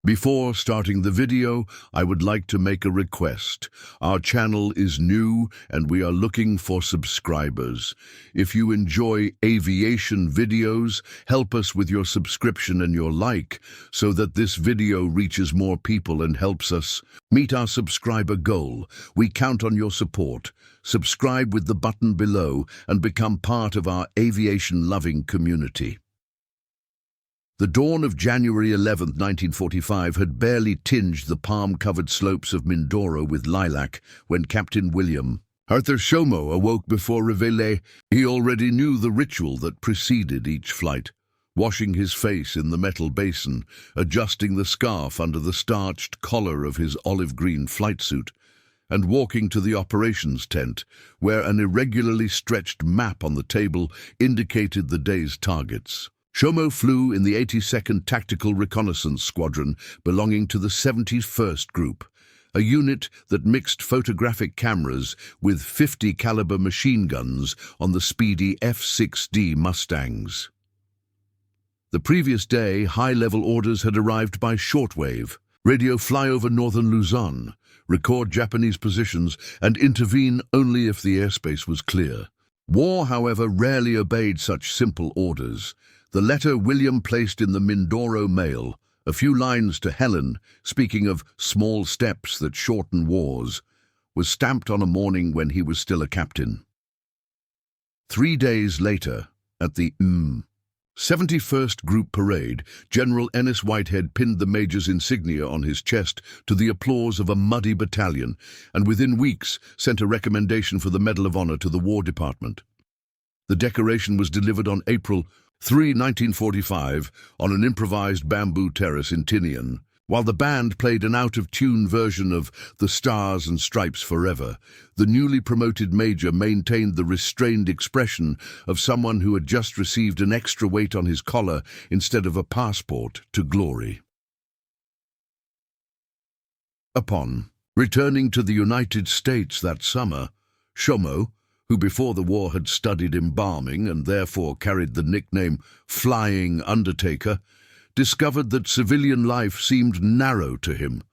Before starting the video, I would like to make a request. Our channel is new and we are looking for subscribers. If you enjoy aviation videos, help us with your subscription and your like so that this video reaches more people and helps us meet our subscriber goal. We count on your support. Subscribe with the button below and become part of our aviation-loving community. The dawn of January 11, 1945 had barely tinged the palm-covered slopes of Mindoro with lilac when Captain William Arthur Shomo awoke before réveillé. He already knew the ritual that preceded each flight, washing his face in the metal basin, adjusting the scarf under the starched collar of his olive-green flight suit, and walking to the operations tent, where an irregularly stretched map on the table indicated the day's targets. Shomo flew in the 82nd Tactical Reconnaissance Squadron belonging to the 71st Group, a unit that mixed photographic cameras with 50 caliber machine guns on the speedy F-6D Mustangs. The previous day, high-level orders had arrived by shortwave: radio fly over northern Luzon, record Japanese positions, and intervene only if the airspace was clear. War, however, rarely obeyed such simple orders. The letter William placed in the Mindoro mail, a few lines to Helen, speaking of small steps that shorten wars, was stamped on a morning when he was still a captain. 3 days later, at the 71st Group Parade, General Ennis Whitehead pinned the major's insignia on his chest to the applause of a muddy battalion, and within weeks sent a recommendation for the Medal of Honor to the War Department. The decoration was delivered on April 3, 1945, on an improvised bamboo terrace in Tinian. While the band played an out-of-tune version of The Stars and Stripes Forever, the newly promoted major maintained the restrained expression of someone who had just received an extra weight on his collar instead of a passport to glory. Upon returning to the United States that summer, Shomo, who before the war had studied embalming and therefore carried the nickname Flying Undertaker, discovered that civilian life seemed narrow to him.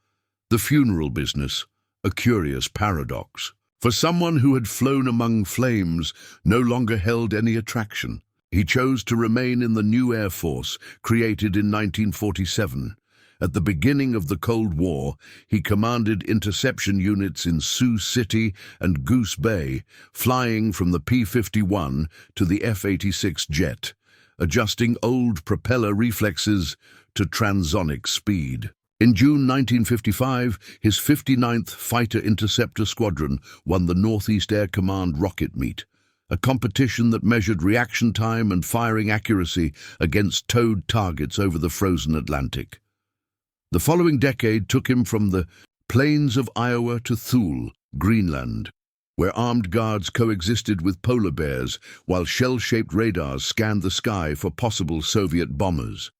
The funeral business, a curious paradox. For someone who had flown among flames, no longer held any attraction. He chose to remain in the new Air Force, created in 1947. At the beginning of the Cold War, he commanded interception units in Sioux City and Goose Bay, flying from the P-51 to the F-86 jet, adjusting old propeller reflexes to transonic speed. In June 1955, his 59th Fighter Interceptor Squadron won the Northeast Air Command Rocket Meet, a competition that measured reaction time and firing accuracy against towed targets over the frozen Atlantic. The following decade took him from the plains of Iowa to Thule, Greenland, where armed guards coexisted with polar bears while shell-shaped radars scanned the sky for possible Soviet bombers.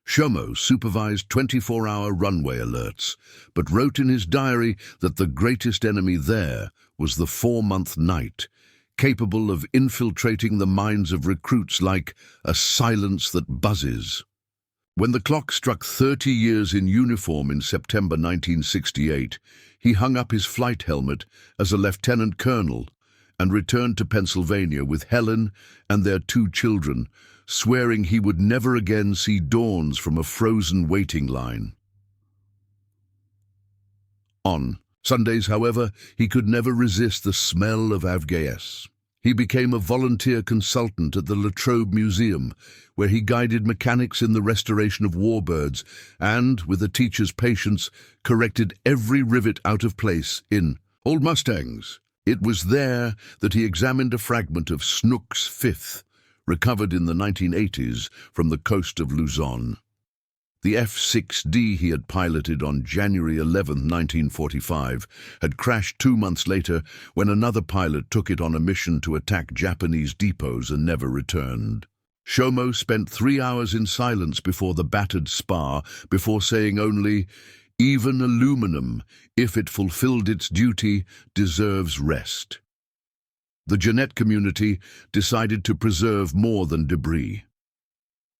Shomo supervised 24-hour runway alerts, but wrote in his diary that the greatest enemy there was the 4-month night, capable of infiltrating the minds of recruits like a silence that buzzes. When the clock struck 30 years in uniform in September 1968, he hung up his flight helmet as a lieutenant colonel and returned to Pennsylvania with Helen and their 2 children, swearing he would never again see dawns from a frozen waiting line. On Sundays, however, he could never resist the smell of Avgas. He became a volunteer consultant at the Latrobe Museum, where he guided mechanics in the restoration of warbirds and, with a teacher's patience, corrected every rivet out of place in old Mustangs. It was there that he examined a fragment of Snook's Fifth, recovered in the 1980s from the coast of Luzon. The F-6D he had piloted on January 11, 1945, had crashed 2 months later when another pilot took it on a mission to attack Japanese depots and never returned. Shomo spent 3 hours in silence before the battered spar, before saying only, "Even aluminum, if it fulfilled its duty, deserves rest." The Jeanette community decided to preserve more than debris.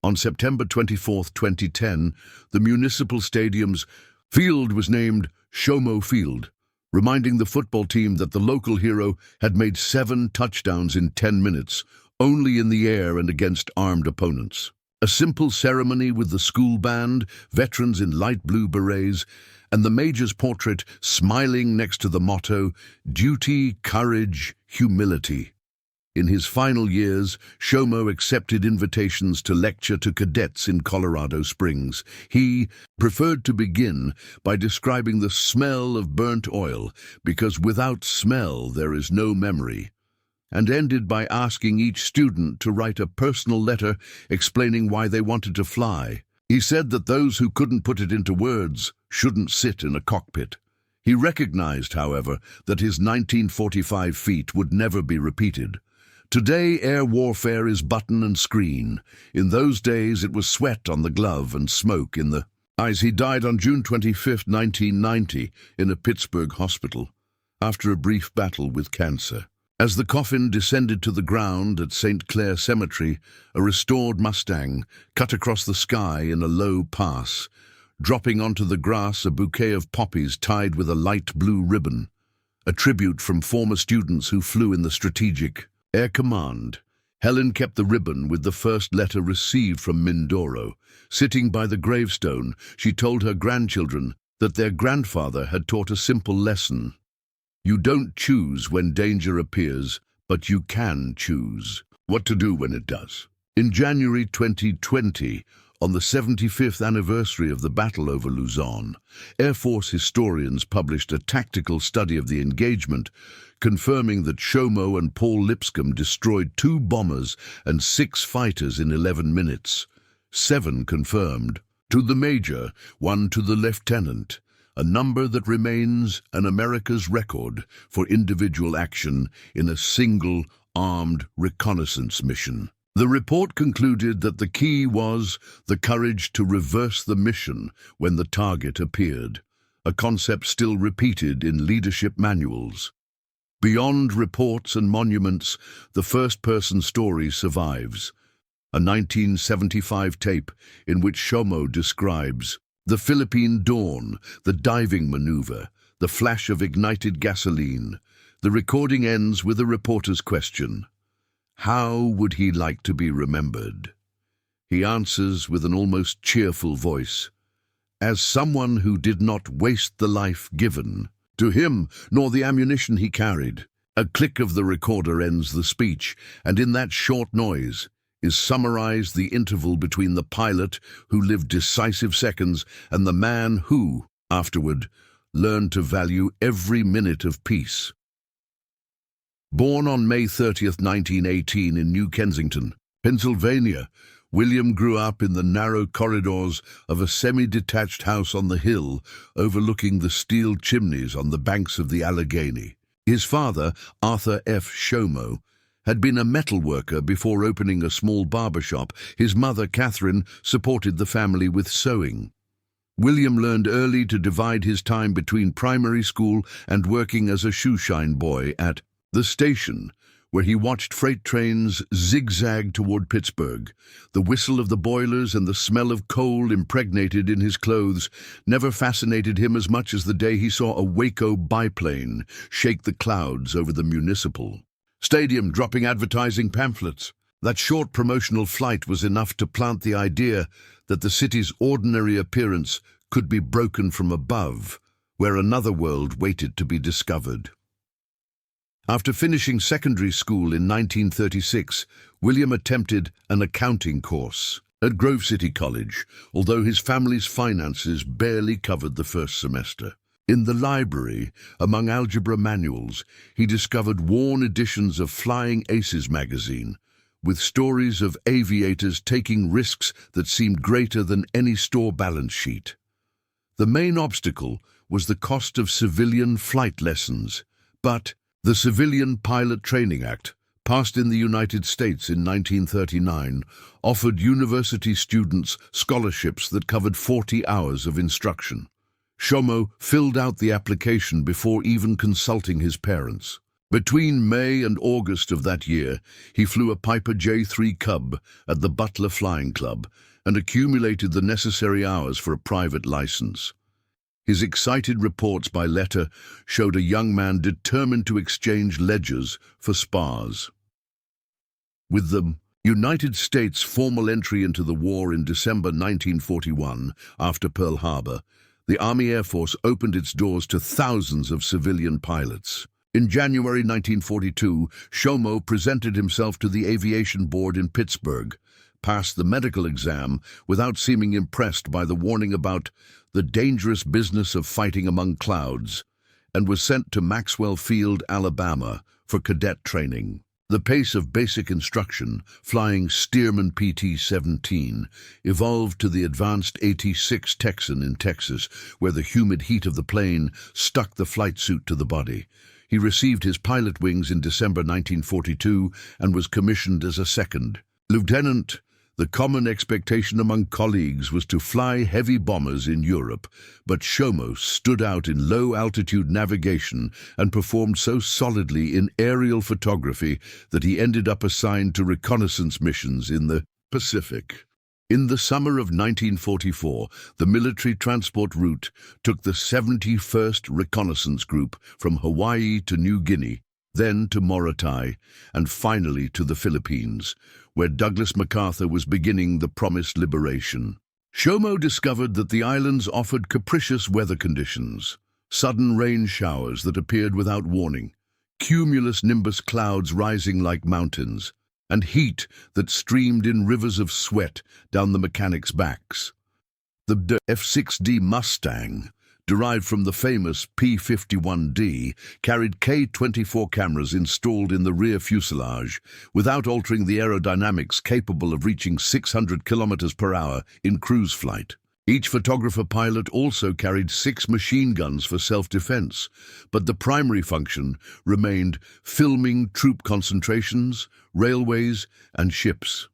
On September 24, 2010, the municipal stadium's field was named Shomo Field, reminding the football team that the local hero had made 7 touchdowns in 10 minutes, only in the air and against armed opponents. A simple ceremony with the school band, veterans in light blue berets, and the major's portrait smiling next to the motto, "Duty, Courage, Humility." In his final years, Shomo accepted invitations to lecture to cadets in Colorado Springs. He preferred to begin by describing the smell of burnt oil, because without smell there is no memory, and ended by asking each student to write a personal letter explaining why they wanted to fly. He said that those who couldn't put it into words shouldn't sit in a cockpit. He recognized, however, that his 1945 feat would never be repeated. Today, air warfare is button and screen. In those days, it was sweat on the glove and smoke in the eyes. He died on June 25, 1990, in a Pittsburgh hospital, after a brief battle with cancer. As the coffin descended to the ground at St. Clair Cemetery, a restored Mustang cut across the sky in a low pass, dropping onto the grass a bouquet of poppies tied with a light blue ribbon, a tribute from former students who flew in the Strategic Air Command. Helen kept the ribbon with the first letter received from Mindoro. Sitting by the gravestone, she told her grandchildren that their grandfather had taught a simple lesson. You don't choose when danger appears, but you can choose what to do when it does. In January 2020, on the 75th anniversary of the battle over Luzon, Air Force historians published a tactical study of the engagement, confirming that Shomo and Paul Lipscomb destroyed 2 bombers and 6 fighters in 11 minutes. 7 confirmed. To the major, 1 to the lieutenant, a number that remains an America's record for individual action in a single armed reconnaissance mission. The report concluded that the key was the courage to reverse the mission when the target appeared, a concept still repeated in leadership manuals. Beyond reports and monuments, the first-person story survives. A 1975 tape in which Shomo describes the Philippine dawn, the diving maneuver, the flash of ignited gasoline. The recording ends with a reporter's question. How would he like to be remembered? He answers with an almost cheerful voice, as someone who did not waste the life given to him, nor the ammunition he carried. A click of the recorder ends the speech, and in that short noise is summarized the interval between the pilot who lived decisive seconds and the man who, afterward, learned to value every minute of peace. Born on May 30, 1918 in New Kensington, Pennsylvania, William grew up in the narrow corridors of a semi-detached house on the hill overlooking the steel chimneys on the banks of the Allegheny. His father, Arthur F. Shomo, had been a metal worker before opening a small barbershop. His mother, Catherine, supported the family with sewing. William learned early to divide his time between primary school and working as a shoeshine boy at the station, where he watched freight trains zigzag toward Pittsburgh. The whistle of the boilers and the smell of coal impregnated in his clothes never fascinated him as much as the day he saw a Waco biplane shake the clouds over the municipal stadium, dropping advertising pamphlets. That short promotional flight was enough to plant the idea that the city's ordinary appearance could be broken from above, where another world waited to be discovered. After finishing secondary school in 1936, William attempted an accounting course at Grove City College, although his family's finances barely covered the first semester. In the library, among algebra manuals, he discovered worn editions of Flying Aces magazine, with stories of aviators taking risks that seemed greater than any store balance sheet. The main obstacle was the cost of civilian flight lessons, but the Civilian Pilot Training Act, passed in the United States in 1939, offered university students scholarships that covered 40 hours of instruction. Shomo filled out the application before even consulting his parents. Between May and August of that year, he flew a Piper J-3 Cub at the Butler Flying Club and accumulated the necessary hours for a private license. His excited reports by letter showed a young man determined to exchange ledgers for spars. With the United States' formal entry into the war in December 1941, after Pearl Harbor, the Army Air Force opened its doors to thousands of civilian pilots. In January 1942, Shomo presented himself to the Aviation Board in Pittsburgh, passed the medical exam without seeming impressed by the warning about the dangerous business of fighting among clouds, and was sent to Maxwell Field, Alabama, for cadet training. The pace of basic instruction, flying Stearman PT-17, evolved to the advanced AT-6 Texan in Texas, where the humid heat of the plane stuck the flight suit to the body. He received his pilot wings in December 1942 and was commissioned as a second lieutenant. The common expectation among colleagues was to fly heavy bombers in Europe, but Shomo stood out in low-altitude navigation and performed so solidly in aerial photography that he ended up assigned to reconnaissance missions in the Pacific. In the summer of 1944, the military transport route took the 71st Reconnaissance Group from Hawaii to New Guinea, then to Morotai, and finally to the Philippines, where Douglas MacArthur was beginning the promised liberation. Shomo discovered that the islands offered capricious weather conditions, sudden rain showers that appeared without warning, cumulus nimbus clouds rising like mountains, and heat that streamed in rivers of sweat down the mechanics' backs. The F-6D Mustang, derived from the famous P-51D, carried K-24 cameras installed in the rear fuselage, without altering the aerodynamics, capable of reaching 600 kilometers per hour in cruise flight. Each photographer pilot also carried 6 machine guns for self-defense, but the primary function remained filming troop concentrations, railways, and ships.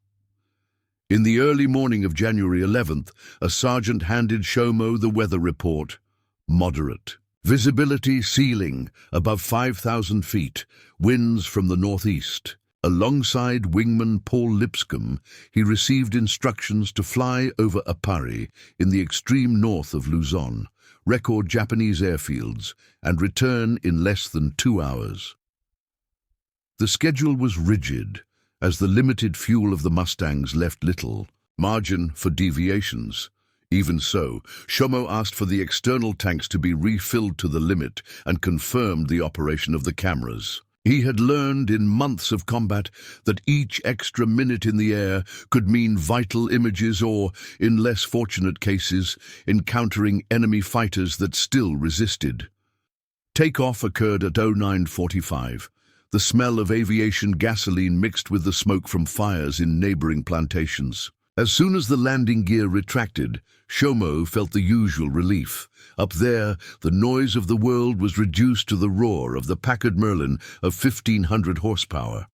In the early morning of January 11th, a sergeant handed Shomo the weather report. Moderate. Visibility ceiling above 5,000 feet, winds from the northeast. Alongside wingman Paul Lipscomb, he received instructions to fly over Apari in the extreme north of Luzon, record Japanese airfields, and return in less than 2 hours. The schedule was rigid, as the limited fuel of the Mustangs left little margin for deviations. Even so, Shomo asked for the external tanks to be refilled to the limit and confirmed the operation of the cameras. He had learned in months of combat that each extra minute in the air could mean vital images or, in less fortunate cases, encountering enemy fighters that still resisted. Takeoff occurred at 09:45. The smell of aviation gasoline mixed with the smoke from fires in neighboring plantations. As soon as the landing gear retracted, Shomo felt the usual relief. Up there, the noise of the world was reduced to the roar of the Packard Merlin of 1,500 horsepower.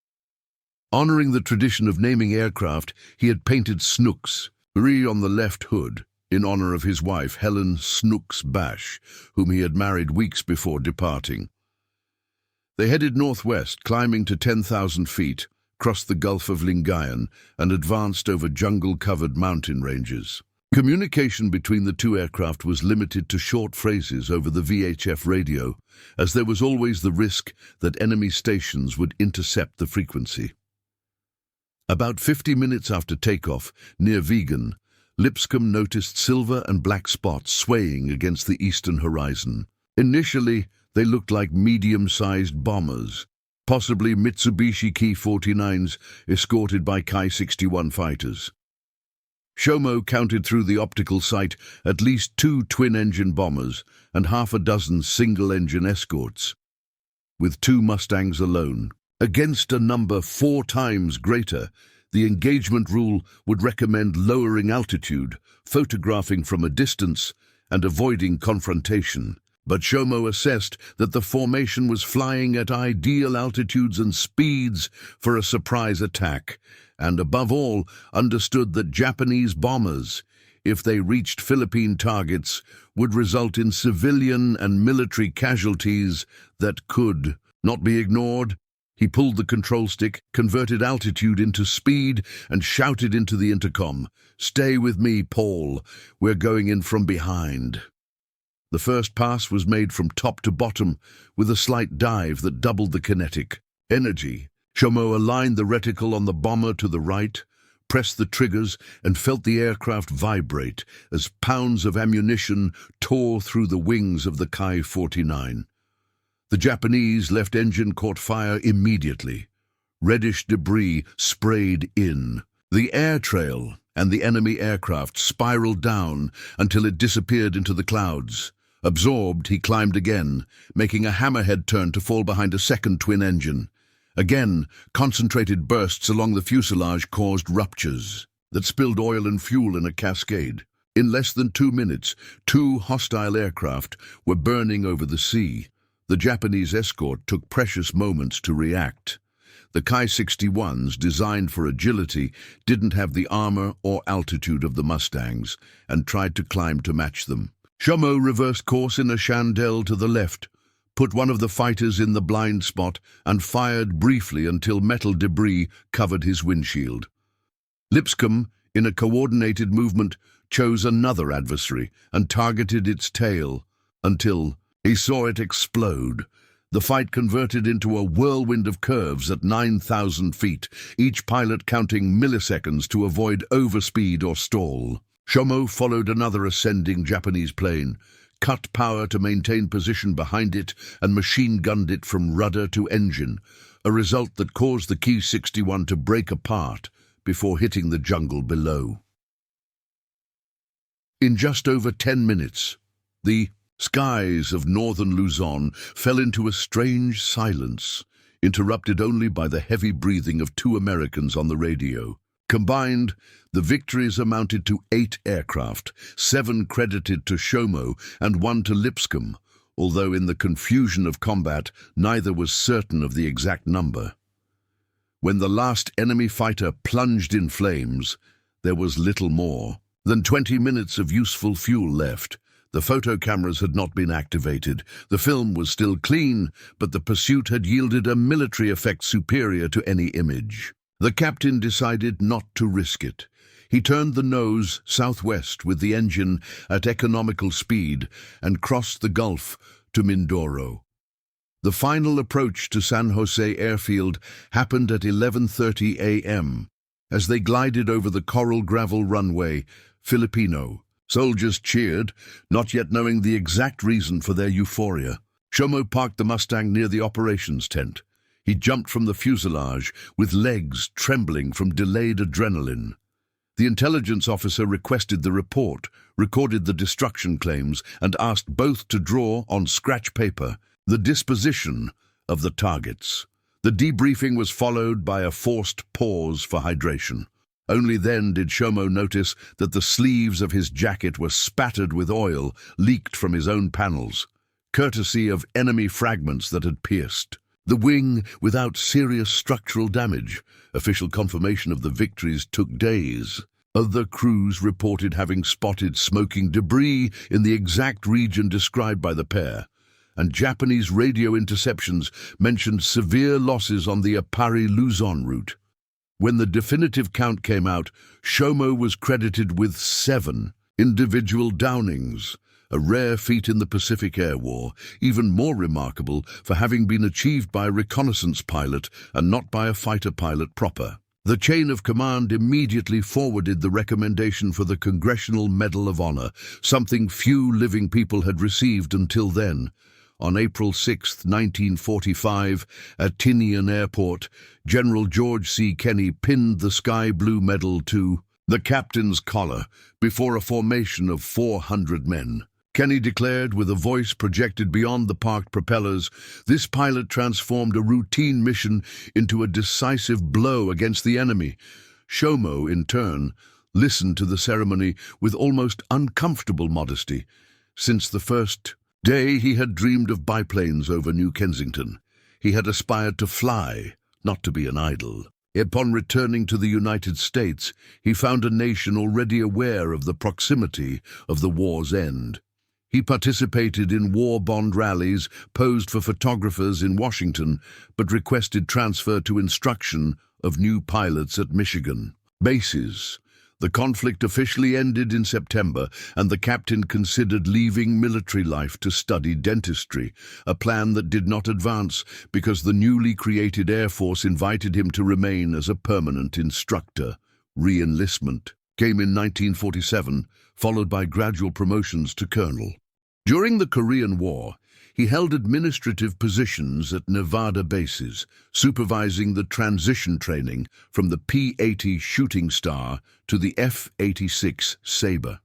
Honoring the tradition of naming aircraft, he had painted Snooks, Re on the left hood, in honor of his wife Helen Snooks Bash, whom he had married weeks before departing. They headed northwest, climbing to 10,000 feet, crossed the Gulf of Lingayen, and advanced over jungle-covered mountain ranges. Communication between the two aircraft was limited to short phrases over the VHF radio, as there was always the risk that enemy stations would intercept the frequency. About 50 minutes after takeoff, near Vigan, Lipscomb noticed silver and black spots swaying against the eastern horizon. Initially, they looked like medium-sized bombers, possibly Mitsubishi Ki-49s escorted by Ki-61 fighters. Shomo counted through the optical sight at least 2 twin-engine bombers and half a dozen single-engine escorts, with 2 Mustangs alone. Against a number 4 times greater, the engagement rule would recommend lowering altitude, photographing from a distance, and avoiding confrontation. But Shomo assessed that the formation was flying at ideal altitudes and speeds for a surprise attack, and above all, understood that Japanese bombers, if they reached Philippine targets, would result in civilian and military casualties that could not be ignored. He pulled the control stick, converted altitude into speed, and shouted into the intercom, "Stay with me, Paul. We're going in from behind." The first pass was made from top to bottom, with a slight dive that doubled the kinetic energy. Shomo aligned the reticle on the bomber to the right, pressed the triggers, and felt the aircraft vibrate as pounds of ammunition tore through the wings of the Kai-49. The Japanese left engine caught fire immediately. Reddish debris sprayed in. The air trail and the enemy aircraft spiraled down until it disappeared into the clouds. Absorbed, he climbed again, making a hammerhead turn to fall behind a second twin engine. Again, concentrated bursts along the fuselage caused ruptures that spilled oil and fuel in a cascade. In less than 2 minutes, 2 hostile aircraft were burning over the sea. The Japanese escort took precious moments to react. The Kai-61s, designed for agility, didn't have the armor or altitude of the Mustangs and tried to climb to match them. Shomo reversed course in a chandelle to the left, put one of the fighters in the blind spot, and fired briefly until metal debris covered his windshield. Lipscomb, in a coordinated movement, chose another adversary and targeted its tail until he saw it explode. The fight converted into a whirlwind of curves at 9,000 feet, each pilot counting milliseconds to avoid overspeed or stall. Shomo followed another ascending Japanese plane, cut power to maintain position behind it, and machine-gunned it from rudder to engine, a result that caused the Ki-61 to break apart before hitting the jungle below. In just over 10 minutes, the skies of northern Luzon fell into a strange silence, interrupted only by the heavy breathing of 2 Americans on the radio. Combined, the victories amounted to 8 aircraft, 7 credited to Shomo and 1 to Lipscomb, although in the confusion of combat, neither was certain of the exact number. When the last enemy fighter plunged in flames, there was little more than 20 minutes of useful fuel left. The photo cameras had not been activated. The film was still clean, but the pursuit had yielded a military effect superior to any image. The captain decided not to risk it. He turned the nose southwest with the engine at economical speed and crossed the Gulf to Mindoro. The final approach to San Jose Airfield happened at 11:30 a.m. As they glided over the coral gravel runway, Filipino soldiers cheered, not yet knowing the exact reason for their euphoria. Shomo parked the Mustang near the operations tent. He jumped from the fuselage, with legs trembling from delayed adrenaline. The intelligence officer requested the report, recorded the destruction claims, and asked both to draw on scratch paper the disposition of the targets. The debriefing was followed by a forced pause for hydration. Only then did Shomo notice that the sleeves of his jacket were spattered with oil leaked from his own panels, courtesy of enemy fragments that had pierced the wing without serious structural damage. Official confirmation of the victories took days. Other crews reported having spotted smoking debris in the exact region described by the pair, and Japanese radio interceptions mentioned severe losses on the Apari-Luzon route. When the definitive count came out, Shomo was credited with 7 individual downings, a rare feat in the Pacific Air War, even more remarkable for having been achieved by a reconnaissance pilot and not by a fighter pilot proper. The chain of command immediately forwarded the recommendation for the Congressional Medal of Honor, something few living people had received until then. On April 6, 1945, at Tinian Airport, General George C. Kenney pinned the sky blue medal to the captain's collar before a formation of 400 men. Kenney declared with a voice projected beyond the parked propellers, "This pilot transformed a routine mission into a decisive blow against the enemy." Shomo, in turn, listened to the ceremony with almost uncomfortable modesty. Since the first day he had dreamed of biplanes over New Kensington. He had aspired to fly, not to be an idol. Upon returning to the United States, he found a nation already aware of the proximity of the war's end. He participated in war bond rallies, posed for photographers in Washington, but requested transfer to instruction of new pilots at Michigan bases. The conflict officially ended in September, and the captain considered leaving military life to study dentistry, a plan that did not advance because the newly created Air Force invited him to remain as a permanent instructor. Re-enlistment came in 1947, followed by gradual promotions to colonel. During the Korean War, he held administrative positions at Nevada bases, supervising the transition training from the P-80 Shooting Star to the F-86 Sabre.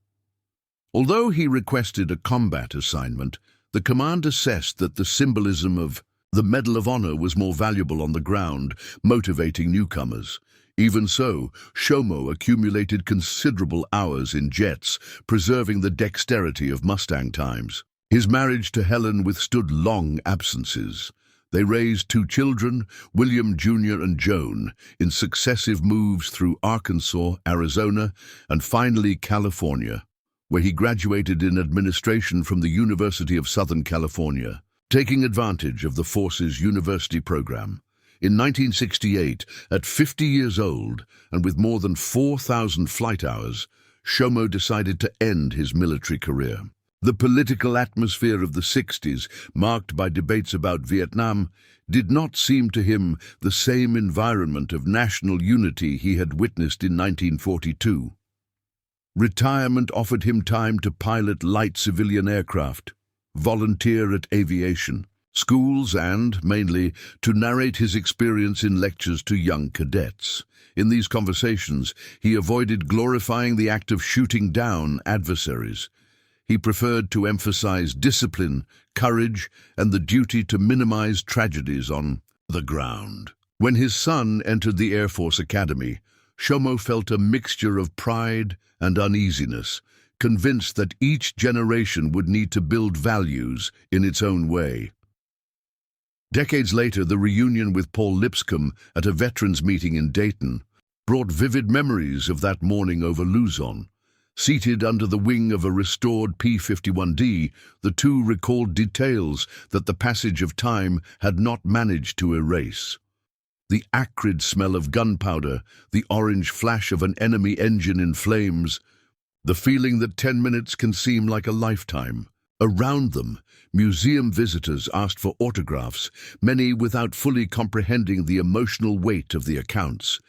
Although he requested a combat assignment, the command assessed that the symbolism of the Medal of Honor was more valuable on the ground, motivating newcomers. Even so, Shomo accumulated considerable hours in jets, preserving the dexterity of Mustang times. His marriage to Helen withstood long absences. They raised 2 children, William Jr. and Joan, in successive moves through Arkansas, Arizona, and finally California, where he graduated in administration from the University of Southern California, taking advantage of the force's university program. In 1968, at 50 years old and with more than 4,000 flight hours, Shomo decided to end his military career. The political atmosphere of the 60s, marked by debates about Vietnam, did not seem to him the same environment of national unity he had witnessed in 1942. Retirement offered him time to pilot light civilian aircraft, volunteer at aviation schools and, mainly, to narrate his experience in lectures to young cadets. In these conversations, he avoided glorifying the act of shooting down adversaries. He preferred to emphasize discipline, courage, and the duty to minimize tragedies on the ground. When his son entered the Air Force Academy, Shomo felt a mixture of pride and uneasiness, convinced that each generation would need to build values in its own way. Decades later, the reunion with Paul Lipscomb at a veterans meeting in Dayton brought vivid memories of that morning over Luzon. Seated under the wing of a restored P-51D, the two recalled details that the passage of time had not managed to erase. The acrid smell of gunpowder, the orange flash of an enemy engine in flames, the feeling that 10 minutes can seem like a lifetime. Around them, museum visitors asked for autographs, many without fully comprehending the emotional weight of the accounts.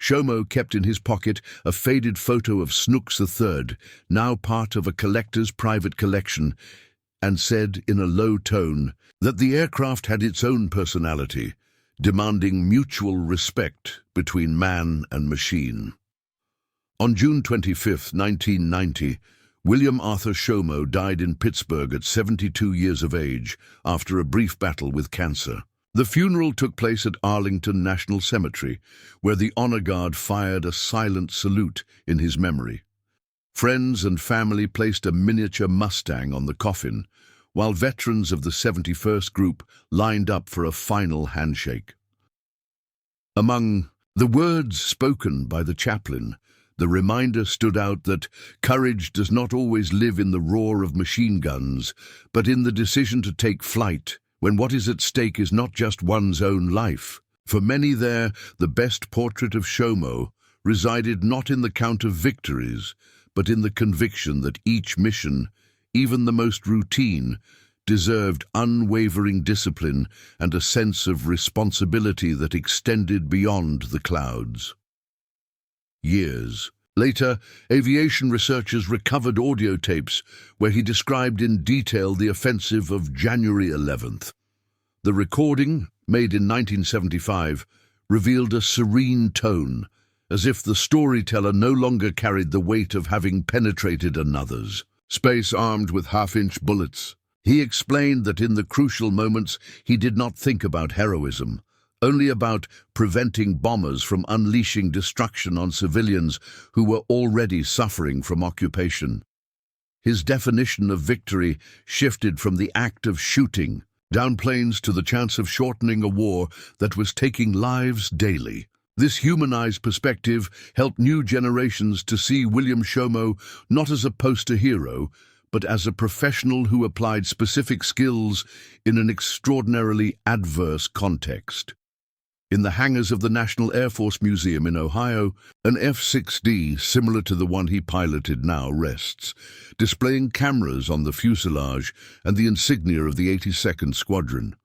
Shomo kept in his pocket a faded photo of Snooks III, now part of a collector's private collection, and said in a low tone that the aircraft had its own personality, demanding mutual respect between man and machine. On June 25, 1990, William Arthur Shomo died in Pittsburgh at 72 years of age after a brief battle with cancer. The funeral took place at Arlington National Cemetery, where the Honor Guard fired a silent salute in his memory. Friends and family placed a miniature Mustang on the coffin, while veterans of the 71st Group lined up for a final handshake. Among the words spoken by the chaplain, the reminder stood out that courage does not always live in the roar of machine guns, but in the decision to take flight when what is at stake is not just one's own life. For many there, the best portrait of Shomo resided not in the count of victories, but in the conviction that each mission, even the most routine, deserved unwavering discipline and a sense of responsibility that extended beyond the clouds. Years later, aviation researchers recovered audio tapes where he described in detail the offensive of January 11th. The recording, made in 1975, revealed a serene tone, as if the storyteller no longer carried the weight of having penetrated another's space armed with half-inch bullets. He explained that in the crucial moments he did not think about heroism, only about preventing bombers from unleashing destruction on civilians who were already suffering from occupation. His definition of victory shifted from the act of shooting down planes to the chance of shortening a war that was taking lives daily. This humanized perspective helped new generations to see William Shomo not as a poster hero, but as a professional who applied specific skills in an extraordinarily adverse context. In the hangars of the National Air Force Museum in Ohio, an F-6D similar to the one he piloted now rests, displaying cameras on the fuselage and the insignia of the 82nd Squadron.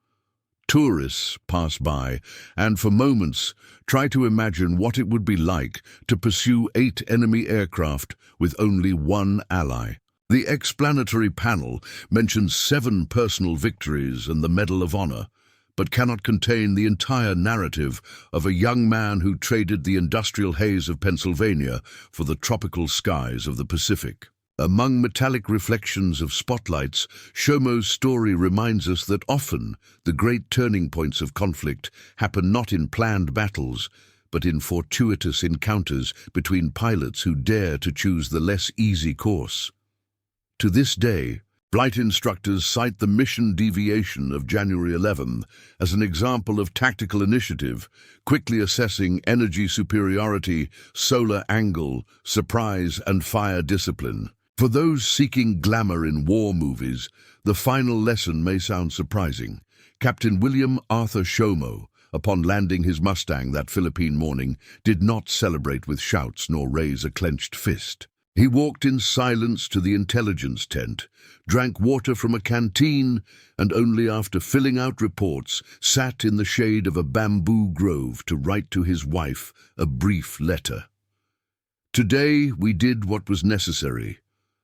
Tourists pass by and for moments try to imagine what it would be like to pursue 8 enemy aircraft with only one ally. The explanatory panel mentions 7 personal victories and the Medal of Honor, but cannot contain the entire narrative of a young man who traded the industrial haze of Pennsylvania for the tropical skies of the Pacific. Among metallic reflections of spotlights, Shomo's story reminds us that often the great turning points of conflict happen not in planned battles, but in fortuitous encounters between pilots who dare to choose the less easy course. To this day, flight instructors cite the mission deviation of January 11 as an example of tactical initiative, quickly assessing energy superiority, solar angle, surprise, and fire discipline. For those seeking glamour in war movies, the final lesson may sound surprising. Captain William Arthur Shomo, upon landing his Mustang that Philippine morning, did not celebrate with shouts nor raise a clenched fist. He walked in silence to the intelligence tent, drank water from a canteen, and only after filling out reports sat in the shade of a bamboo grove to write to his wife a brief letter. Today we did what was necessary.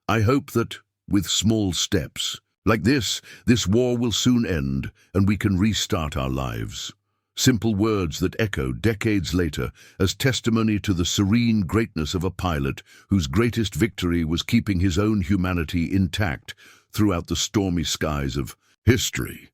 I hope that, with small steps, like this war will soon end and we can restart our lives. Simple words that echo decades later as testimony to the serene greatness of a pilot whose greatest victory was keeping his own humanity intact throughout the stormy skies of history.